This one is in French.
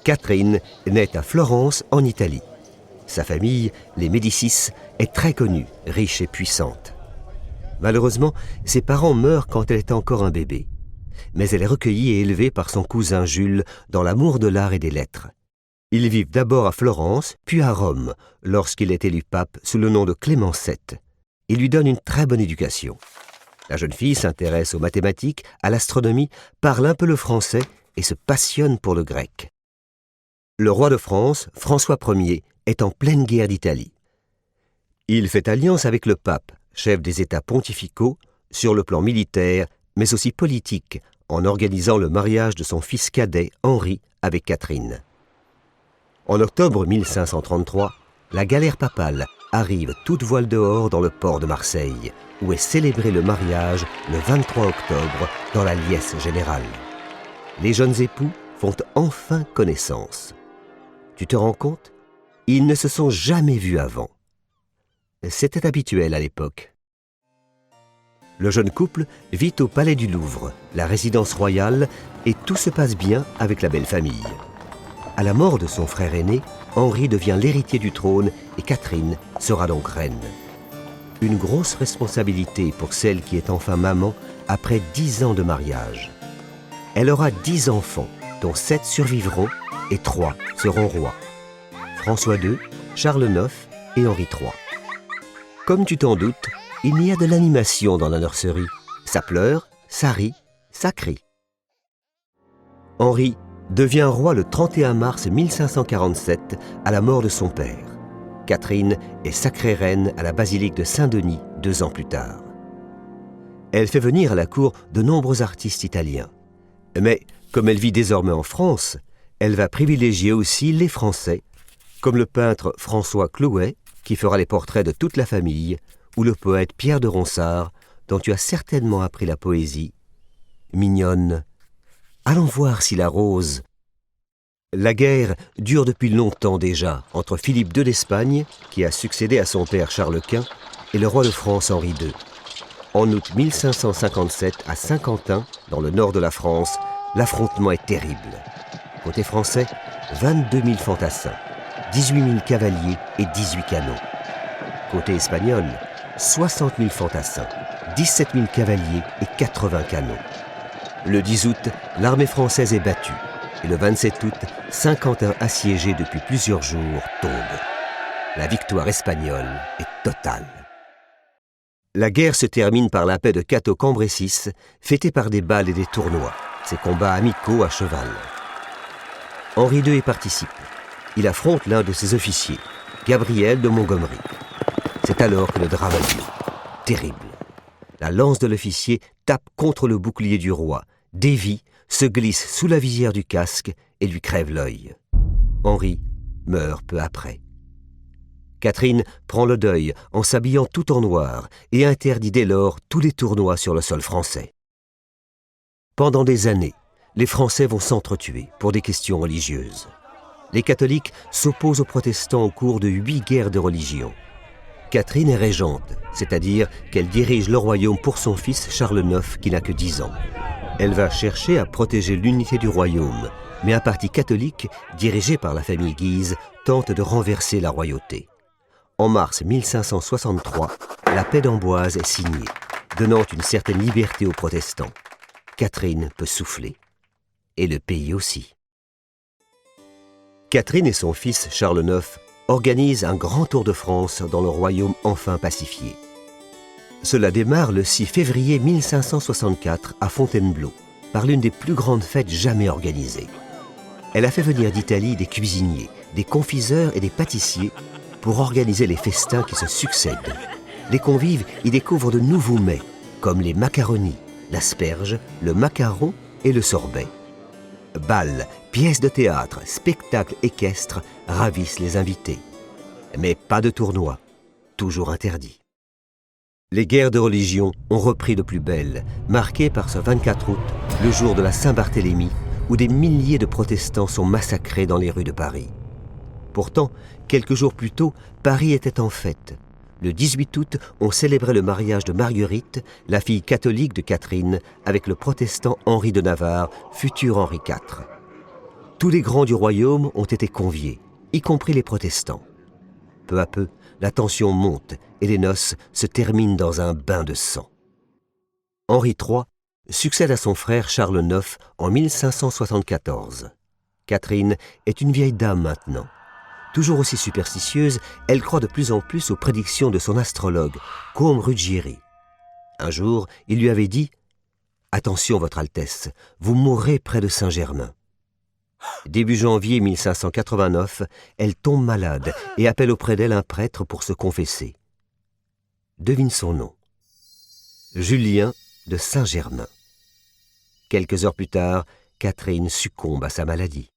Catherine naît à Florence, en Italie. Sa famille, les Médicis, est très connue, riche et puissante. Malheureusement, ses parents meurent quand elle est encore un bébé. Mais elle est recueillie et élevée par son cousin Jules dans l'amour de l'art et des lettres. Ils vivent d'abord à Florence, puis à Rome, lorsqu'il est élu pape sous le nom de Clément VII. Il lui donne une très bonne éducation. La jeune fille s'intéresse aux mathématiques, à l'astronomie, parle un peu le français et se passionne pour le grec. Le roi de France, François Ier, est en pleine guerre d'Italie. Il fait alliance avec le pape, chef des États pontificaux, sur le plan militaire, mais aussi politique, en organisant le mariage de son fils cadet, Henri, avec Catherine. En octobre 1533, la galère papale arrive toute voile dehors dans le port de Marseille, où est célébré le mariage le 23 octobre dans la liesse générale. Les jeunes époux font enfin connaissance. Tu te rends compte? Ils ne se sont jamais vus avant. C'était habituel à l'époque. Le jeune couple vit au Palais du Louvre, la résidence royale, et tout se passe bien avec la belle famille. À la mort de son frère aîné, Henri devient l'héritier du trône et Catherine sera donc reine. Une grosse responsabilité pour celle qui est enfin maman après 10 ans de mariage. Elle aura 10 enfants, dont 7 survivront et 3 seront rois. François II, Charles IX et Henri III. Comme tu t'en doutes, il y a de l'animation dans la nurserie. Ça pleure, ça rit, ça crie. Henri devient roi le 31 mars 1547 à la mort de son père. Catherine est sacrée reine à la basilique de Saint-Denis 2 ans plus tard. Elle fait venir à la cour de nombreux artistes italiens. Mais comme elle vit désormais en France, elle va privilégier aussi les Français, comme le peintre François Clouet, qui fera les portraits de toute la famille, ou le poète Pierre de Ronsard, dont tu as certainement appris la poésie. Mignonne, allons voir si la rose... La guerre dure depuis longtemps déjà entre Philippe II d'Espagne, qui a succédé à son père Charles Quint, et le roi de France Henri II. En août 1557, à Saint-Quentin, dans le nord de la France, l'affrontement est terrible. Côté français, 22 000 fantassins, 18 000 cavaliers et 18 canons. Côté espagnol, 60 000 fantassins, 17 000 cavaliers et 80 canons. Le 10 août, l'armée française est battue. Et le 27 août, Saint-Quentin assiégé depuis plusieurs jours tombe. La victoire espagnole est totale. La guerre se termine par la paix de Cateau-Cambrésis, fêtée par des bals et des tournois, ces combats amicaux à cheval. Henri II y participe. Il affronte l'un de ses officiers, Gabriel de Montgomery. C'est alors que le drame a lieu. Terrible. La lance de l'officier tape contre le bouclier du roi, dévie, se glisse sous la visière du casque et lui crève l'œil. Henri meurt peu après. Catherine prend le deuil en s'habillant tout en noir et interdit dès lors tous les tournois sur le sol français. Pendant des années, les Français vont s'entretuer pour des questions religieuses. Les catholiques s'opposent aux protestants au cours de 8 guerres de religion. Catherine est régente, c'est-à-dire qu'elle dirige le royaume pour son fils Charles IX qui n'a que 10 ans. Elle va chercher à protéger l'unité du royaume, mais un parti catholique, dirigé par la famille Guise, tente de renverser la royauté. En mars 1563, la paix d'Amboise est signée, donnant une certaine liberté aux protestants. Catherine peut souffler. Et le pays aussi. Catherine et son fils Charles IX organisent un grand tour de France dans le royaume enfin pacifié. Cela démarre le 6 février 1564 à Fontainebleau, par l'une des plus grandes fêtes jamais organisées. Elle a fait venir d'Italie des cuisiniers, des confiseurs et des pâtissiers pour organiser les festins qui se succèdent. Les convives y découvrent de nouveaux mets, comme les macaronis, l'asperge, le macaron et le sorbet. Bals, pièces de théâtre, spectacles équestres ravissent les invités. Mais pas de tournoi, toujours interdit. Les guerres de religion ont repris de plus belle, marquées par ce 24 août, le jour de la Saint-Barthélemy, où des milliers de protestants sont massacrés dans les rues de Paris. Pourtant, quelques jours plus tôt, Paris était en fête. Le 18 août, on célébrait le mariage de Marguerite, la fille catholique de Catherine, avec le protestant Henri de Navarre, futur Henri IV. Tous les grands du royaume ont été conviés, y compris les protestants. Peu à peu, la tension monte et les noces se terminent dans un bain de sang. Henri III succède à son frère Charles IX en 1574. Catherine est une vieille dame maintenant. Toujours aussi superstitieuse, elle croit de plus en plus aux prédictions de son astrologue, Côme Ruggieri. Un jour, il lui avait dit « Attention, Votre Altesse, vous mourrez près de Saint-Germain ». Début janvier 1589, elle tombe malade et appelle auprès d'elle un prêtre pour se confesser. Devine son nom. Julien de Saint-Germain. Quelques heures plus tard, Catherine succombe à sa maladie.